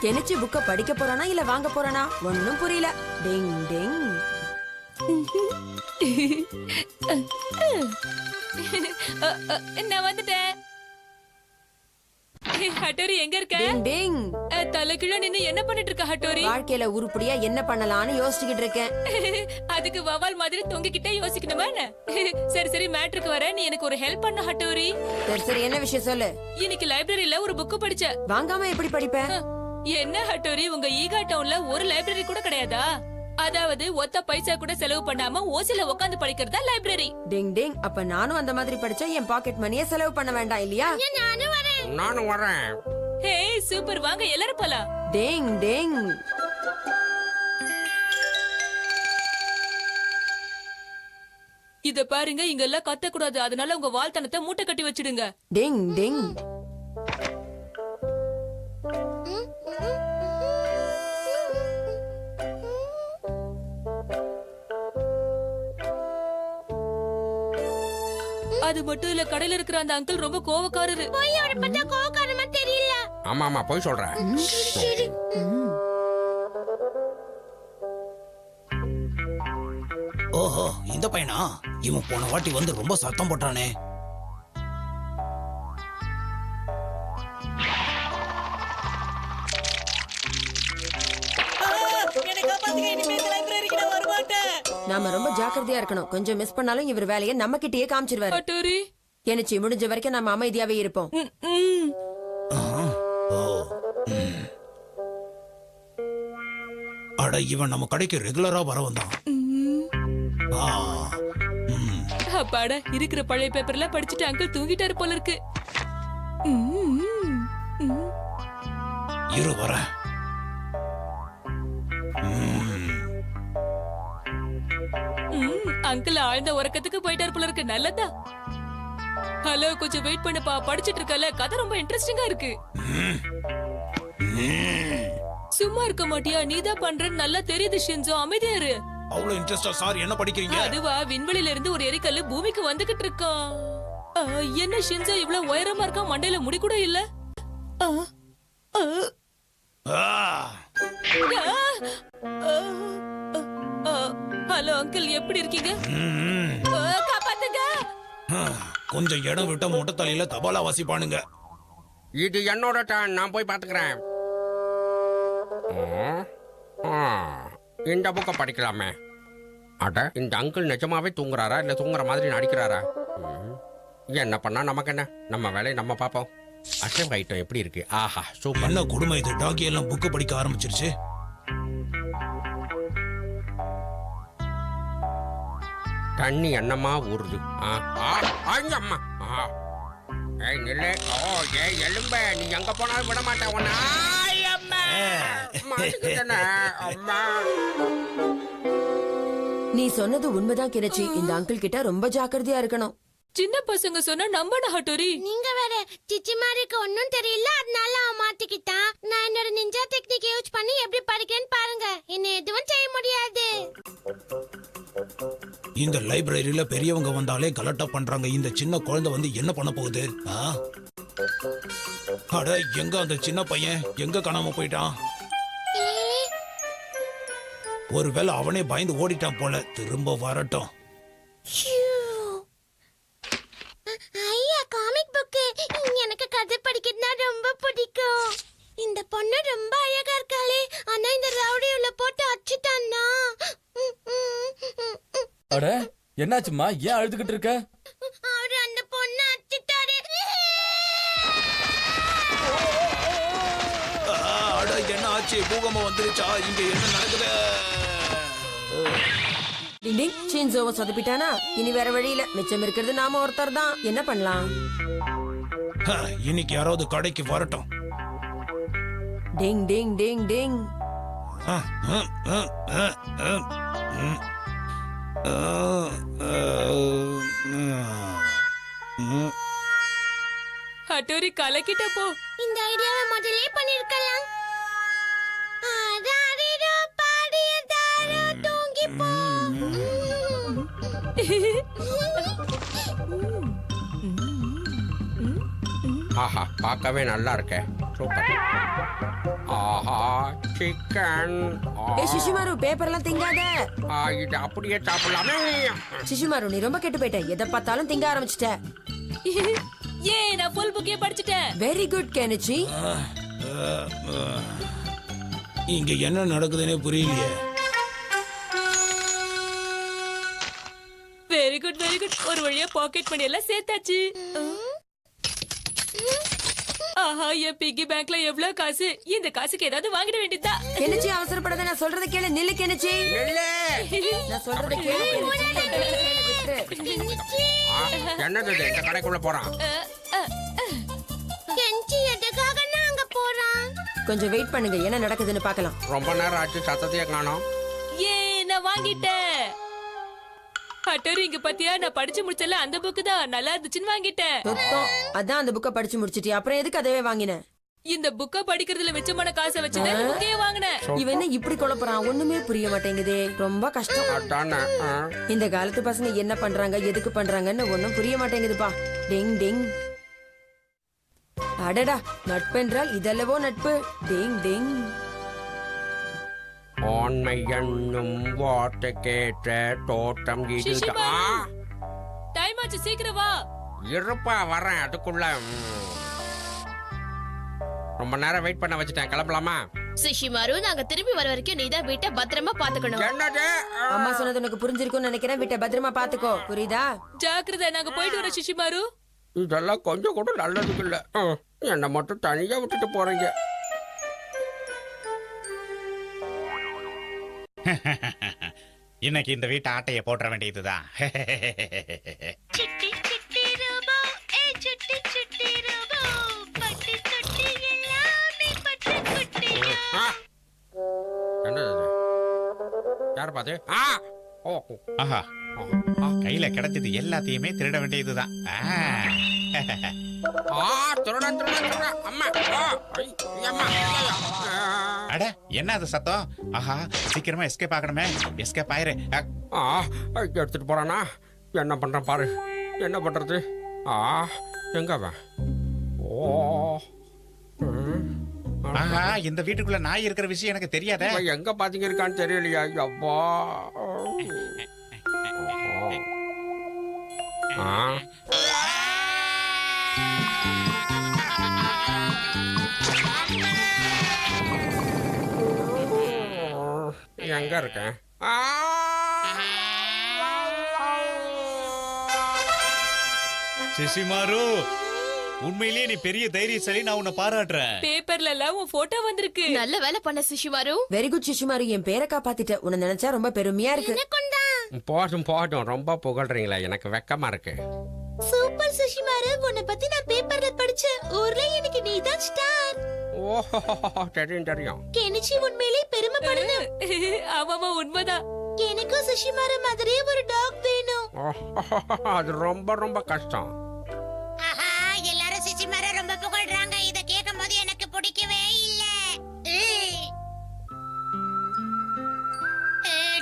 Kenichi புக்க படிக்க போறானா இல்ல வாங்க போறானா ஒன்னும் புரியல. டிங் டிங். நான் வந்துட்டேன். ஹட்டோரி எங்க இருக்க? டிங் டிங். தலைகீழ நின்னு என்ன பண்ணிட்டு இருக்க ஹட்டோரி? வாழ்க்கையில உருப்படியா என்ன பண்ணலாம்னு யோசிச்சுக்கிட்டு இருக்கேன். அதுக்கு வவால் மாதிரி தொங்கிக்கிட்டே யோசிக்கணுமா என்ன? சரி சரி மேட்ருக்கு வர, நீ எனக்கு ஒரு ஹெல்ப் பண்ண ஹட்டோரி. சரி சரி என்ன விஷயம் சொல்லு. இன்னைக்கு லைப்ரரியில ஒரு புக் படிச்ச. வாங்காம எப்படி படிப்பேன்? என்ன ஹட்டோரி, உங்க ஈகா டவுன்ல ஒரு லைப்ரரி கூட கிடையாதா? அதாவது ஒத்த பைசா கூட செலவு பண்ணாம ஓசில உட்காந்து படிக்கிறதா லைப்ரரி. டிங் டிங். அப்ப நானும் அந்த மாதிரி படிச்சா என் பாக்கெட் மணியை செலவு பண்ண வேண்டாம் இல்லையா? நானும் வரேன். ஹே சூப்பர், வாங்க எல்லாரும் போலாம். டிங் டிங். இத பாருங்க, இங்க எல்லாம் கத்த கூடாது, அதனால உங்க வாழ்த்தனத்தை மூட்டை கட்டி வச்சிடுங்க. டிங் டிங். அது மட்டும் இல்ல, கடையில இருக்கிற அந்த அங்கிள் ரொம்ப கோவக்காரரு. ஆமா ஆமா போய் சொல்றேன். ஓஹோ, இந்த பையனா? இவன் போன வாட்டி வந்து ரொம்ப சத்தம் போட்டானே. நாம ரொம்ப ஜாக்கிரதையா இருக்கணும். கொஞ்சம் மிஸ் பண்ணாலும் இவர் வேலையை நம்ம கிட்டயே காமிச்சிருவாரு. ஹட்டோரி கெனிச்சு முடிஞ்ச வரைக்கும் நம்ம அமைதியாவே இருப்போம். அட, இவன் நம்ம கடைக்கு ரெகுலரா வர வந்தான். அப்பாடா, இருக்கிற பழைய பேப்பர்ல படிச்சுட்டு அங்கிள் தூங்கிட்டாரு போல இருக்கு. இரு வர. அங்கிள் ஆழ்ந்த உறக்கத்துக்கு போயிட்டாரு போல இருக்கு. நல்லதா. ஹலோ, கொஞ்சம் வெயிட் பண்ணுப்பா, படிச்சிட்டு இருக்கல, கதை ரொம்ப இன்ட்ரெஸ்டிங்கா இருக்கு. சும்மா இருக்க மாட்டியா? நீதான் பண்றன்னு நல்லா தெரியுது ஷின்சோ, அமைதியா இரு. அவ்வளவு இன்ட்ரெஸ்டா சார் என்ன படிக்கிறீங்க? அதுவா, விண்வெளியில இருந்து ஒரு எரிக்கல்லு பூமிக்கு வந்துகிட்டு இருக்கான். என்ன ஷின்சோ இவ்வளவு உயரமா இருக்கான், மண்டையில முடி கூட இல்ல. ஹலோ அங்கிள், எப்படி இருக்கீங்க? காப்பாத்துங்க. கொஞ்சம் இடம் விட்ட மொட்டை தலையில தபாலா வாசிப்பானுங்க. இது என்னோட டர்ன், நான் போய் பாத்துக்கிறேன். இந்த புக்கை படிக்கலாமே. அட, இந்த அங்கிள் நிஜமாவே தூங்குறாரா இல்ல தூங்குற மாதிரி நடிக்கிறாரா? என்ன பண்ணா நமக்கு என்ன, நம்ம வேலையை நம்ம பாப்போம். அசைவ ஐட்டம் எப்படி இருக்கு? ஆஹா சூப்பர். என்ன கொடுமை இது, டாகி எல்லாம் புக்கு படிக்க ஆரம்பிச்சிருச்சு. தண்ணி என்னமா ஊறுது. அம்மா ஏய் நில்லு. ஓ ஏய் எலும்ப, நீ எங்க போனாலும் விட மாட்டேன் உன்னை. அம்மா நீ சொன்னது உண்மைதான் கெனிச்சு. இந்த அங்கிள் கிட்ட ரொம்ப ஜாக்கிரதையா இருக்கணும். சின்ன பசங்க சொன்னா நம்பணும் ஹட்டோரி. நீங்க வேற சிச்சி மாரிக்கு ஒன்னும் தெரியல, அதனால அவன் மாட்டிக்கிட்டான். நான் என்னோட நிஞ்சா டெக்னிக் யூஸ் பண்ணி எப்படி படிக்கிறேன்னு பாருங்க. என்ன எதுவும் செய்ய முடியாது. இந்த லைப்ரரியில பெரியவங்க வந்தாலே கலட்டா பண்றாங்க. இந்த சின்ன குழந்தை வந்து என்ன பண்ண போகுது? அட, எங்க அந்த சின்ன பையன் எங்க காணாம போயிட்டான்? ஒருவேளை அவனே பயந்து ஓடிட்டான் போல. திரும்ப வரட்டும். ஐயா, காமிக் புக். எனக்கு கதை படிக்கிறதுனா ரொம்ப பிடிக்கும். இந்த பொண்ணு ரொம்ப அழகா இருக்காளே, ஆனா இந்த ரவுடி உள்ள போட்டு அடிச்சிட்டான்னா. அட, என்னாச்சுமா? ஏன் அழுதுகிட்டு இருக்க? அவரு அந்த பொண்ணு அடிச்சிட்டாரு. அட, என்ன ஆச்சு? பூகம்பம் வந்துருச்சா? இங்க என்ன நடக்குது? டிங் டிங். ஷின்சோவை சொதப்பிட்டானா? இனி வேற வழி இல்ல, மிச்சம் இருக்கிறது நாம ஒருத்தர் தான். என்ன பண்ணலாம்? இன்னைக்கு யாராவது கடைக்கு வரட்டும். டிங் டிங் டிங் டிங். ஹட்டோரி கலக்கிட்ட போ. இந்த ஐடியாவை முதல்ல பண்ணிருக்கலாம். ஆராரிரோ பாடியதாரோ தூங்கி போ. ஆஹா பார்க்கவே நல்லா இருக்கே. சூப்பர். ஆஹா சிக்கன். ஏ சிசுமாரு பேப்பர்லாம் திங்காத. இது அப்படியே சாப்பிடலாமே. சிசுமாரு நீ ரொம்ப கெட்டு போயிட்ட, எதை பார்த்தாலும் திங்க ஆரம்பிச்சிட்ட. ஏ நான் ஃபுல் புக்கே படிச்சிட்டேன். Very good Kenichi. இங்க என்ன நடக்குதுன்னே புரியலையே. Very good very good. ஒரு வழியா பாக்கெட் மணி எல்லாம் சேர்த்தாச்சு. ஆஹா என் பிக்கி பேங்க்ல எவ்வளவு காசு. இந்த காசுக்கு ஏதாவது வாங்கிட வேண்டியதா. கெனிச்சி அவசரப்படாத, நான் சொல்றத கேளு. நில்லு கெனிச்சி, நான் சொல்றத கேளு கெனிச்சி. என்னது இது? இந்த கடைக்குள்ள போறான். கெஞ்சி எதுக்காக நாங்க போறோம்? கொஞ்சம் வெயிட் பண்ணுங்க, என்ன நடக்குதுன்னு பார்க்கலாம். ரொம்ப நேரம் ஆச்சு, சத்தத்தையே காணோம். ஏ நான் வாங்கிட்டேன். பட்டோரி இங்க பாத்தியா, நான் படிச்சு முடிச்சல அந்த புக்கு தான் நல்லா இருந்துச்சுன்னு வாங்கிட்டேன். சுத்தம். அதான் அந்த புக்கை படிச்சு முடிச்சிட்டியா, அப்புறம் எதுக்கு அதவே வாங்கின? இந்த புக்க படிக்கிறதுல மிச்சமான காசை வச்சு தான் புக்கே வாங்கினேன். இவன் என்ன இப்படி குழப்பறான், ஒண்ணுமே புரிய மாட்டேங்குதே. ரொம்ப கஷ்டம். அதானே. இந்த காலத்து பசங்க என்ன பண்றாங்க, எதுக்கு பண்றாங்கன்னு ஒண்ணும் புரிய மாட்டேங்குதுப்பா. டிங் டிங். அடடா, நட்பென்றால் இதல்லவோ நட்பு. டிங் டிங். ஆண்மை என்னும் வார்த்தை கேட்ட தோட்டம் இது. சிசுமா. டைம் ஆச்சு, சீக்கிரம் வா. இருப்பா வரேன். அதுக்குள்ள ரொம்ப நேரம் வெயிட் பண்ண வச்சுட்டேன். கிளம்பலாமா? சிஷிமாரு, நாங்க திரும்பி வர வரைக்கும் நீதான் வீட்டை பத்திரமா பாத்துக்கணும். என்னது? அம்மா சொன்னது உனக்கு புரிஞ்சிருக்கும்னு நினைக்கிறேன். வீட்டை பத்திரமா பாத்துக்கோ, புரியுதா? ஜாக்கிரதை, நாங்க போயிட்டு வரோம் சிஷிமாரு. இதெல்லாம் கொஞ்சம் கூட நல்லதுக்கு இல்ல. என்னை மட்டும் தனியா விட்டுட்டு போறீங்க. இன்னைக்கு இந்த வீட்டு ஆட்டைய போட்டுற வேண்டியதுதான். சிட்டி சிட்டி ரோபோ, ஏ சிட்டி சிட்டி ரோபோ, பட்டி தொட்டி எல்லாமே பட்டு குட்டியா. என்னது இது? யார் பாத்து? ஆஹா, கையில கிடைச்சது எல்லாத்தையுமே திருட வேண்டியதுதான். திருடன் திருடன் திருடன். அம்மா. அம்மா. அட என்ன அது சத்தம்? ஆஹா, சீக்கிரமா எஸ்கேப் ஆகணுமே. எஸ்கேப் ஆயிரு. எடுத்துட்டு போறானா? என்ன பண்றான் பாரு. என்ன பண்றது? எங்க அவன்? ஆஹா, இந்த வீட்டுக்குள்ள நாய் இருக்கிற விஷயம் எனக்கு தெரியாதே. இவன் எங்க பாத்தீங்க இருக்கான்னு தெரியலையா? அப்பா. எங்க இருக்கேன்? சிசிமாரு, உண்மையிலேயே நீ பெரிய தைரியசாலி, நான் உன்னை பாராட்டுறேன். பேப்பர்ல எல்லாம் உன் போட்டோ வந்திருக்கு. நல்ல வேலை பண்ண சிஷிமாரு. வெரி குட் சிசுமாரு, என் பேரை காப்பாத்திட்ட. உன்னை நினைச்சா ரொம்ப பெருமையா இருக்கு. போதும் போதும், ரொம்ப புகழ்றீங்களா? எனக்கு வெக்கமா இருக்கு. சூப்பர் சுஷிமாரு, உன்னை பத்தி நான் பேப்பர்ல படிச்சேன். ஊர்ல எனக்கு நீதான் ஸ்டார். ஓஹோ, தெரியும் தெரியும். கெனிச்சி உண்மையிலே பெருமைப்படணும். ஆமாமா, உண்மைதான். எனக்கும் சுஷிமாரு மாதிரியே ஒரு டாக் வேணும். அது ரொம்ப ரொம்ப கஷ்டம். ஆஹா, எல்லாரும் சுஷிமாரை ரொம்ப புகழ்றாங்க. இத கேட்கும்போது எனக்கு பிடிக்கவே இல்ல.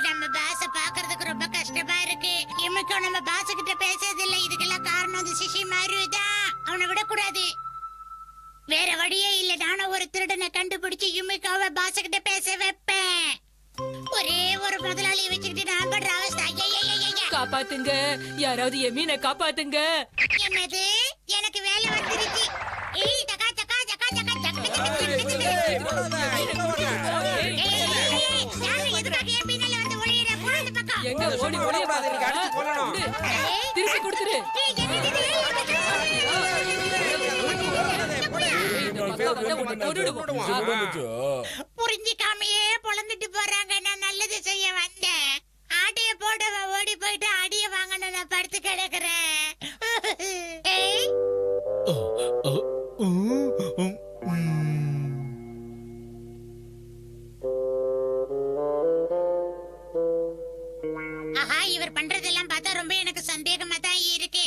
நம்ம பாச பாக்குறதுக்கு ரொம்ப கஷ்டமா இருக்கு. இமைக்கும் நம்ம பாச கிட்ட பேசுறது இல்ல. இதுக்கெல்லாம் காரணம் அந்த சுஷிமாரு தான். அவனை விடக்கூடாது. வேற வழியே இல்ல. நானும் ஒரு திருடனை கண்டுபிடிச்சு யுமிகாவை பாச கிட்ட பேச வைப்பேன். ஒரே ஒரு முதலாளியை வச்சுக்கிட்டு நான் படுற அவஸ்தை. காப்பாத்துங்க, யாராவது எமீனை காப்பாத்துங்க. என்னது? எனக்கு வேலை வந்துருச்சு. ஏய், டகா டகா டகா டகா டகா. யாரு எதுக்காக என் பின்னால வந்து ஒளியற? போடா இந்த பக்கம். எங்க ஓடி ஓடி திருப்பி கொடுத்துரு. புரிஞ்சிக்காமையே பொழந்துட்டு போறாங்க. நான் நல்லது செய்ய வந்தேன். ஆட்டைய போட்டவன் ஓடி போயிட்டு அடிய வாங்கன்னு நான் படுத்து கிடக்குறேன். ஆஹா, இவர் பண்றதெல்லாம் பார்த்தா ரொம்ப எனக்கு சந்தேகமா தான் இருக்கு.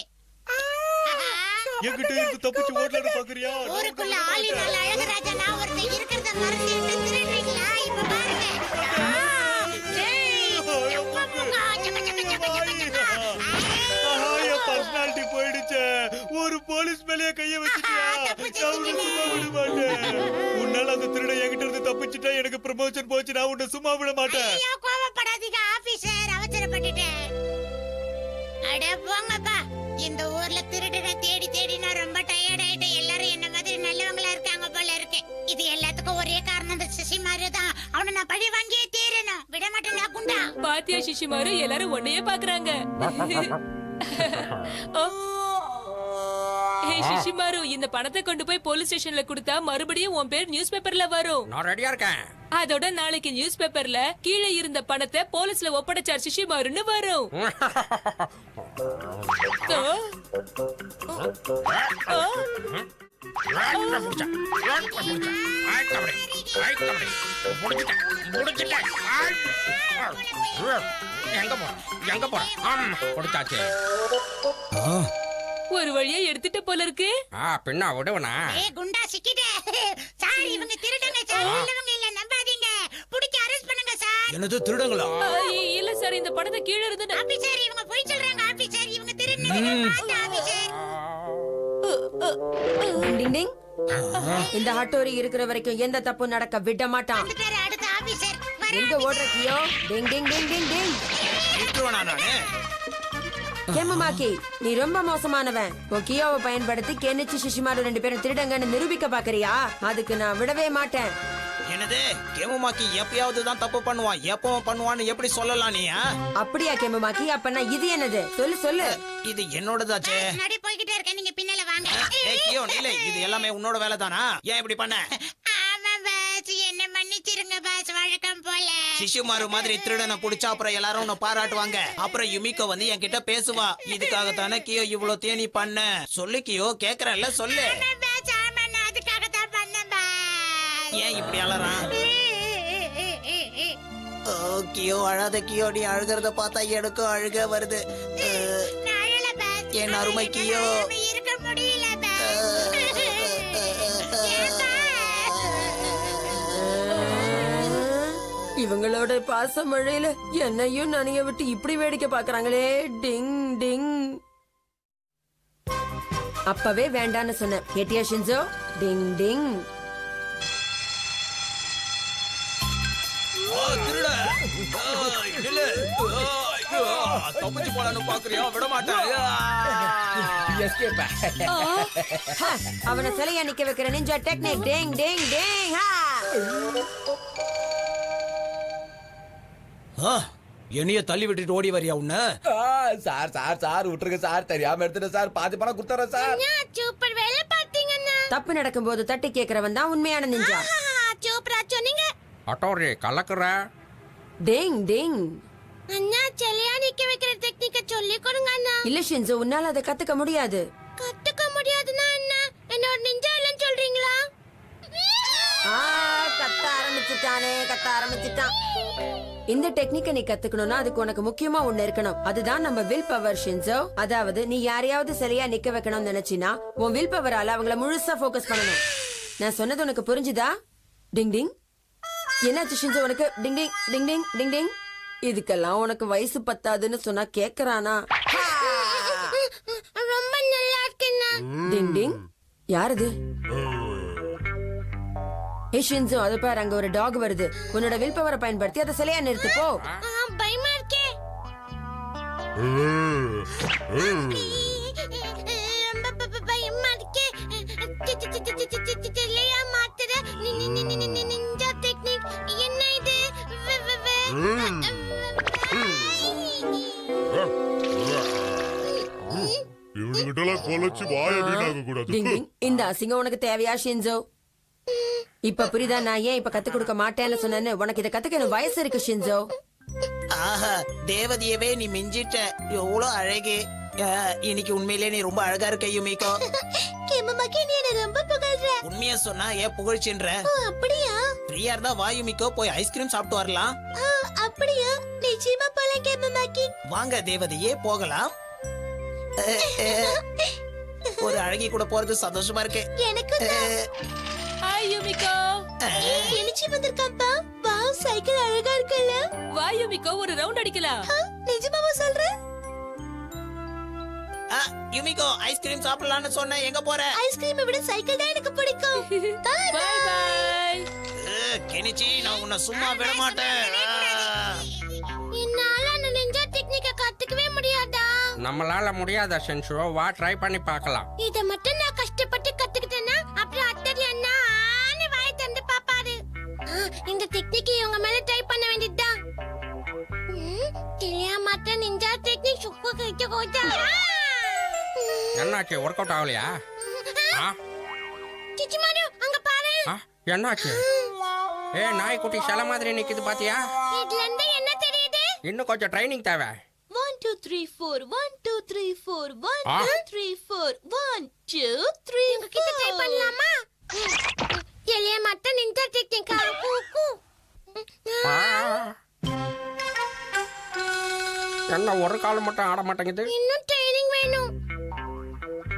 என்கிட்ட இருந்து தப்பிச்சு ஓடலான்னு பாக்குறியா? ஊருக்குள்ள ஆளினால் அழகராஜா நான் ஒருத்தன் இருக்கிறத மறந்து என்ன திருடுறீங்களா? இப்ப பாருங்க. பர்சனாலிட்டி போயிடுச்சு. ஒரு போலீஸ் மேலேயே கைய வச்சுட்டியா? நான் உன்னை சும்மா விட மாட்டேன். உன்னால அந்த திருட என்கிட்ட இருந்து தப்பிச்சுட்டா எனக்கு ப்ரமோஷன் போச்சு. நான் உன்னை சும்மா விட மாட்டேன். ஐயோ கோவப்படாதீங்க ஆபீசர், அவசரப்பட்டுட்டேன். அட போங்கப்பா, இந்த ஊர்ல திருடனை தேடி தேடி நான் ரொம்ப டயர்ட் ஆயிட்டேன். எல்லாரும் என்ன மாதிரி நல்லவங்களா இருக்காங்க போல இருக்கு. இது எல்லாத்துக்கும் ஒரே காரணம் இந்த சசி மாதிரிதான். அவனை நான் பழி வாங்கியே தீரணும், விட மாட்டேன் நான் குண்டா. பாத்தியா சிஷிமாரு, எல்லாரும் உன்னையே பாக்குறாங்க. ஓ. ஹே சிஷிமாரு, இந்த பணத்தை கொண்டு போய் போலீஸ் ஸ்டேஷன்ல கொடுத்தா மறுபடியும் உன் பேர் நியூஸ் பேப்பர்ல வரும். நான் ரெடியா இருக்கேன். அதோட நாளைக்கு நியூஸ் பேப்பர்ல கீழே இருந்த பணத்தை போலீஸ்ல ஒப்படைச்சார் சிஷிமாருன்னு வரும். எங்க போறேன் கொடுத்தாச்சு. ஒரு வழியா எடுத்துட்ட போல இருக்கு. பின்னா விடுவனா? ஏய் குண்டா சிக்கிட்டே. சார் இவங்க திருடங்க சார், இல்லவங்க இல்ல, நம்பாதீங்க. புடிச்சு அரெஸ்ட் பண்ணுங்க சார். என்னது திருடங்களா? இல்ல சார், இந்த பணத்தை கீழே இருந்து ஆபீசர் இவங்க போய் சொல்றாங்க ஆபீசர், இவங்க திருடங்க பாத்து ஆபீசர். டிங் டிங். இந்த ஹட்டோரி இருக்கிற வரைக்கும் எந்த தப்பும் நடக்க விட மாட்டான். வந்துட்டாரு அடுத்த ஆபீசர். எங்க ஓடுற கியோ? டிங் டிங் டிங் டிங் டிங். விட்டுருவேனா நானு? கேமமாக்கி, நீ ரொம்ப மோசமானவன். உன் கியோவை பயன்படுத்தி கெனிச்சு சிஷிமாரு 2 பேரும் திருடங்கன்னு நிரூபிக்க பாக்குறியா? அதுக்கு நான் விடவே மாட்டேன். என்னது கேமுமாக்கி எப்பயாவது தான் தப்பு பண்ணுவான், எப்பவும் பண்ணுவான்னு எப்படி சொல்லலாம் நீ? அப்படியா கேமமாக்கி? அப்பனா இது என்னது? சொல்லு சொல்லு. இது என்னோடதாச்சே. நடி போய்கிட்டே இருக்க, நீங்க பின்னால வாங்க. ஏய் கியோ நில்லை, இது எல்லாமே உன்னோட வேலை தானா? ஏன் இப்படி பண்ண? ஆமா பாஸ், என்ன மன்னிச்சிருங்க பாஸ், வழக்கம் போல. சிஷுமாரு மாதிரி திருடனை புடிச்சா அப்புறம் எல்லாரும் உன்னை பாராட்டுவாங்க. அப்புறம் யுமிகோ வந்து என்கிட்ட பேசுவா. இதுக்காகத்தானே கியோ இவ்வளவு தேனி பண்ண. சொல்லு கியோ, கேக்குறல்ல சொல்லு. ஆமா பாஸ், ஆமா, நான் அதுக்காகத்தான் பண்ணேன் பாஸ். ஏன் இப்படி அலறான்? கியோ அழாத கியோ, நீ அழுகிறத பார்த்தா எனக்கும் அழுக வருது. நான் அழல பாஸ். என் அருமை கியோ. என்னால இருக்க முடியல பாஸ். ஏன் பாஸ்? இவங்களோட பாச மழையில என்னையும் நனைய விட்டு இப்படி வேடிக்கை பாக்குறாங்களே. டிங் டிங். அப்பவே வேண்டான்னு சொன்னேன், கேட்டியா ஷின்சோ? டிங் டிங். தப்பிச்சு போலான்னு பாக்குறியா? விட மாட்டேன். அவனை சிலையா நிக்க வைக்கிற நிஞ்சா டெக்னிக். டிங் டிங் டிங். என்னைய தள்ளி விட்டுட்டு ஓடி வரியா உன்ன? சார் சார் சார் விட்டுருங்க சார், தெரியாம எடுத்துட்டேன் சார். பாதி பணம் குடுத்துறேன் சார். சூப்பர் வேலை பாத்தீங்கண்ணா. தப்பு நடக்கும் போது தட்டி கேக்குறவன் தான் உண்மையான நிஞ்சா. சூப்பரா சொன்னீங்க அட்டோரி கலக்குற. டிங் டிங். அண்ணா, சிலையா நிக்க வைக்கிற டெக்னிக்க சொல்லி கொடுங்க அண்ணா. இல்ல ஷின்சோ, உன்னால அதை கத்துக்க முடியாது. கத்துக்க முடியாதுன்னா என்ன? என்ன ஒரு நிஞ்சா இல்லன்னு சொல்றீங்களா? கத்த ஆரம்பிச்சுட்டானே, கத்த ஆரம்பிச்சுட்டான். இந்த டெக்னிக்கை நீ கத்துக்கணும்னா அதுக்கு உனக்கு முக்கியமா ஒண்ணு இருக்கணும். அதுதான் நம்ம வில் பவர் ஷின்சோ. அதாவது நீ யாரையாவது சிலையா நிக்க வைக்கணும்னு நினைச்சினா உன் வில் பவரால அவங்கள முழுசா ஃபோக்கஸ் பண்ணணும். நான் சொன்னது உனக்கு புரிஞ்சுதா? டிங் டிங். என்னாச்சு ஷின்சோ உனக்கு? டிங் டிங் டிங் டிங் டிங் டிங். இதுக்கெல்லாம் உனக்கு வயசு பத்தாதுன்னு சொன்னா கேக்குறானா? ரொம்ப நல்லா இருக்குண்ணா. டிங் டிங். யாரது? ஏ ஷின்சோ, அது பாரு, அங்க ஒரு டாக் வருது. உன்னோட வில் பவரை பயன்படுத்தி அதை சிலையா நிறுத்து போ. பயமா இருக்கே. ரொம்ப பயமா இருக்கே. சிலையா மாத்துற நிஞ்சா டெக்னிக் என்ன இது? இவனுகிட்டலாம் கொலைச்சு வாய வீணாக கூடாது. டிங் டிங். இந்த அசிங்கம் உனக்கு தேவையா ஷின்சோ? இப்ப புரியுதா நான் ஏன் இப்ப கத்து கொடுக்க மாட்டேன்னு சொன்னேன்னு? உனக்கு இதை கத்துக்க எனக்கு வயசு இருக்கு ஷின்சோ. ஆஹா, தேவதையவே நீ மிஞ்சிட்ட. எவ்வளவு அழகு. இன்னைக்கு உண்மையிலே நீ ரொம்ப அழகா இருக்க யுமிகோ. கேமமாக்கி, நீ என்ன ரொம்ப புகழ்ற. உண்மையா சொன்னா ஏன் புகழ்ச்சின்ற? அப்படியா? ஃப்ரீயா இருந்தா வா யுமிகோ, போய் ஐஸ்கிரீம் சாப்பிட்டு வரலாம். அப்படியா? நிச்சயமா போலாம் கேமமாக்கி. வாங்க தேவதையே, போகலாம். ஒரு அழகி கூட போறது சந்தோஷமா இருக்கு எனக்கு. Hi Yumiko. கெனிச்சி வந்திருக்காப்பா. வாவ், சைக்கிள் அழகா இருக்குல்ல. வா யுமிகோ, ஒரு ரவுண்ட் அடிக்கலாம். நிஜமாவா சொல்ற? யுமிகோ ஐஸ்கிரீம் சாப்பிடலாம்னு சொன்னேன், எங்க போற? ஐஸ்கிரீமை விட சைக்கிள் தான் எனக்கு பிடிக்கும். By by. கெனிச்சி, நான் உன்னை சும்மா விட மாட்டேன். என்னால அந்த நிஞ்சா டெக்னிக்க கத்துக்கவே முடியாதா? நம்மளால முடியாத சென்சோ, வா ட்ரை பண்ணி பார்க்கலாம். இத மட்டும் நான் கஷ்டப்பட்டு கத்துக்கிட்டேன்னா அப்புறம் அத்தர் என்ன ஆனே வாய் தந்து பாப்பாரு. இந்த டெக்னிக் இவங்க மேல ட்ரை பண்ண வேண்டியதுதான். தெரியா மாட்ட நிஞ்சா டெக்னிக் சுக்கு கிட்ட கோச்சா. என்னாச்சு, ஒர்க் அவுட் ஆகலையா? சிச்சிமாரு அங்க பாரு. என்னாச்சு? நாய்க்குட்டி சில மாதிரி நிக்குது பாத்தியா? இதுல இருந்து என்ன தெரியுது? இன்னும் கொஞ்சம் ட்ரைனிங் தேவை. 1 2 3 4 1 2 3 4 1 2 3 4 1 2 3 உங்க கிட்ட ட்ரை பண்ணலாமா? தெரியா மாட்ட நிஞ்சா டெக்னிக் கூக்கு. என்ன ஒரு கால் மட்டும் ஆட மாட்டேங்குது? இன்னும் ட்ரைனிங் வேணும்.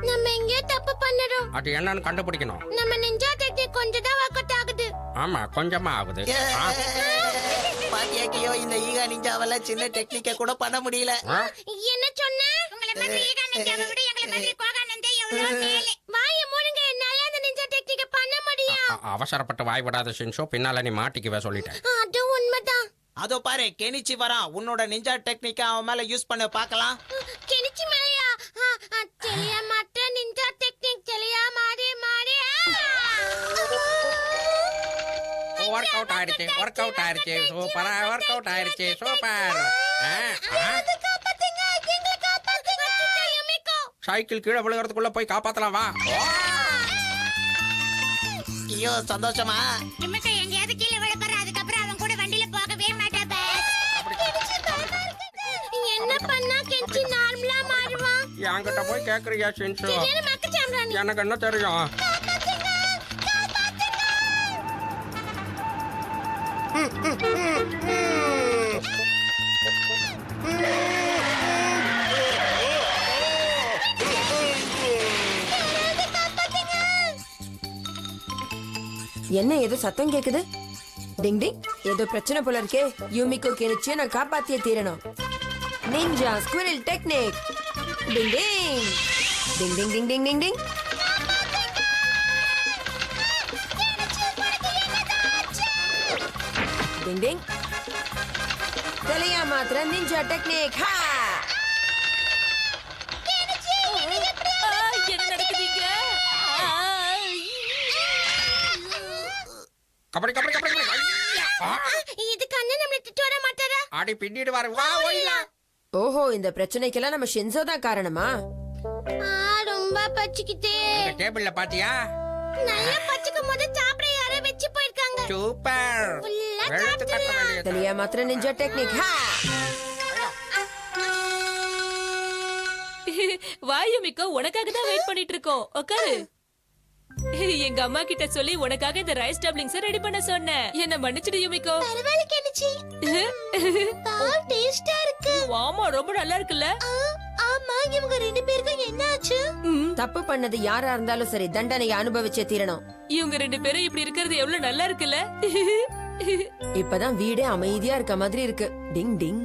நம்ம எங்க தப்பு பண்ணறோம்? அது என்னன்னு கண்டுபிடிக்கணும். நம்ம நிஞ்சா டெக்னிக் கொஞ்சம் தான் ஒர்க் அவுட் ஆகுது. ஆமா, கொஞ்சமா ஆகுது. பாத்தியா கியோ, இந்த ஈகா நிஞ்சாவால சின்ன டெக்னிக்க கூட பண்ண முடியல. என்ன சொன்ன? உங்களை மாதிரி ஈகா நிஞ்சாவை விட எங்களை மாதிரி கோகா நிஞ்சா எவ்வளவு மேலே. வாயை மூடுங்க, என்னால அந்த நிஞ்சா டெக்னிக்க பண்ண முடியும். அவசரப்பட்டு வாய் விடாத சென்சோ, பின்னால நீ மாட்டிக்குவே சொல்லிட்டேன். அது உண்மைதான். அதோ பாரு, கெனிச்சி வரான். உன்னோட நிஞ்சா டெக்னிக்க அவன் மேல யூஸ் பண்ண பார்க்கலாம். கெனிச்சி மேலையா? தெரியா மாட்ட நிஞ்சா டெக்னிக் தெரியா மாறி மாறி. ஒர்க் அவுட் ஆயிருச்சு, ஒர்க் அவுட் ஆயிருச்சு, சூப்பரா ஒர்க் அவுட் ஆயிருச்சு, சூப்பர். சைக்கிள் கீழே விழுகிறதுக்குள்ள போய் காப்பாத்தலாம், வா. கியோ சந்தோஷமா? நிமிஷ எங்கயாவது கீழே விழ போற, அதுக்கப்புறம் அவன் கூட வண்டியில போகவே மாட்டா பாஸ். என்ன பண்ணா கெஞ்சி நார்மலா மாறுவான்? என்கிட்ட போய் கேக்குறியா சென்சோ? என்ன மக்க சாம்ரானி? எனக்கு என்ன தெரியும்? என்ன ஏதோ சத்தம் கேக்குது? டிங் டிங், ஏதோ பிரச்சனை போல இருக்கே. யூமிகோ கெனிச்சியை நான் காப்பாத்தியே தீரணும். Ninja squirrel technique. Ding ding ding ding ding ding ding ding. Ding ding. தெரியா மாத்திர நிஞ்சா டெக்னிக். ஹா! என்ன நடக்குதுங்க? கபடி கபடி கபடி கபடி. இதுக்கு அண்ணன் நம்மள திட்டு வர மாட்டாரா? ஆடி பின்னிட்டு வர, வா ஓடிலாம். ஓஹோ, இந்த பிரச்சனைக்கெல்லாம் நம்ம ஷென்சோ தான் காரணமா? ரொம்ப பச்சிக்கிட்டே. இந்த டேபிள்ல பாத்தியா? நல்லா பச்சிக்கும் போது சாப்பிட யாரோ வெச்சு போயிருக்காங்க. சூப்பர். ஃபுல்லா வெளுத்து கட்ட வேண்டியது. தெரியா மாத்திர நிஞ்சா டெக்னிக். ஹா! வா யுமிகோ, உனக்காக தான் வெயிட் பண்ணிட்டு இருக்கோம். உட்காரு. எங்க அம்மா கிட்ட சொல்லி உனக்காக இந்த ரைஸ் டப்ளிங்ஸ் ரெடி பண்ண சொன்னேன். என்ன மன்னிச்சிடு யுமிகோ. பரவாயில்லை கெனிச்சி. பால் டேஸ்டா இருக்கு. ஆமா, ரொம்ப நல்லா இருக்குல்ல? ஆமா, இவங்க ரெண்டு பேருக்கும் என்ன ஆச்சு? தப்பு பண்ணது யாரா இருந்தாலும் சரி, தண்டனையை அனுபவிச்சே தீரணும். இவங்க ரெண்டு பேரும் இப்படி இருக்கிறது எவ்வளவு நல்லா இருக்குல்ல? இப்பதான் வீடே அமைதியா இருக்க மாதிரி இருக்கு. டிங் டிங்.